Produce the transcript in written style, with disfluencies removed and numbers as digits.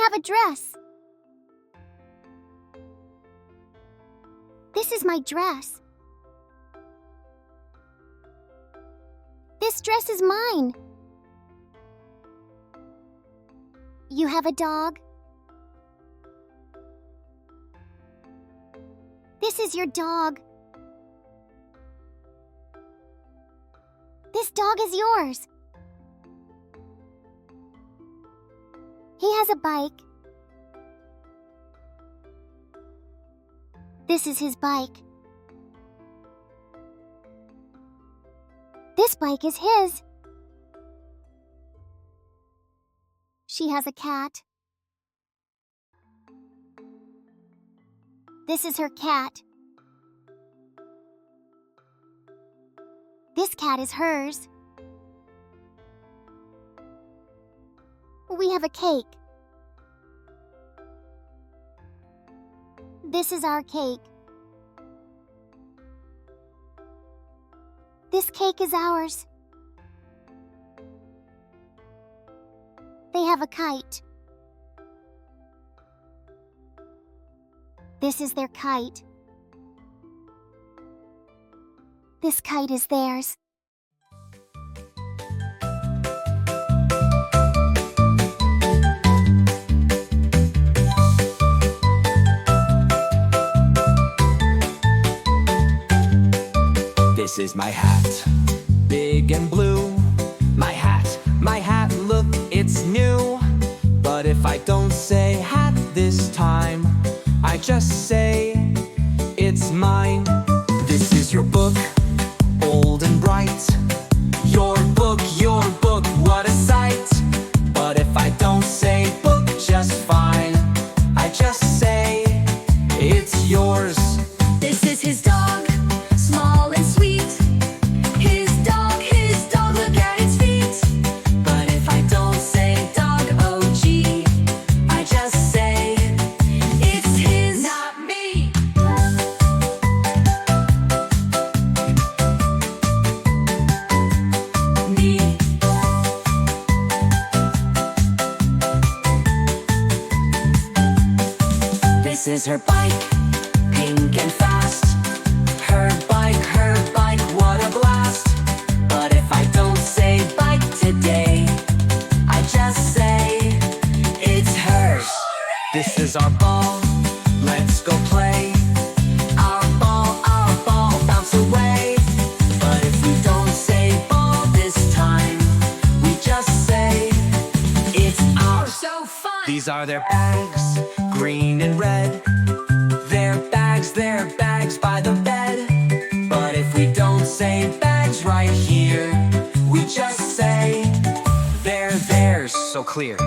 have a dress. This is my dress. This dress is mine. You have a dog. This is your dog. This dog is yours. He has a bike. This is his bike. This bike is his. She has a cat. This is her cat. This cat is hers. We have a cake. This is our cake. This cake is ours. They have a kite. This is their kite. This kite is theirs. This is my hat, big and blue. My hat, look, it's new. But if I don't say hat this time, I just say it's mine. This is your book, old and bright. Your book, what a sight. But if I don't say book just fine, I just say it's yours. This is his dog, small and sweet. His dog, look at its feet. But if I don't say dog, oh gee, I just say it's his, not me. Me. This is her bike, pink and fast. Her bike, what a blast. But if I don't say bike today, I just say it's hers. This is our ball, let's go play. Our ball, bounce away. But if we don't say ball this time, we just say it's ours. So fun. These are their bags, green and red. Their bags by the bed. But if we don't say bags right here, we just say they're theirs. So clear.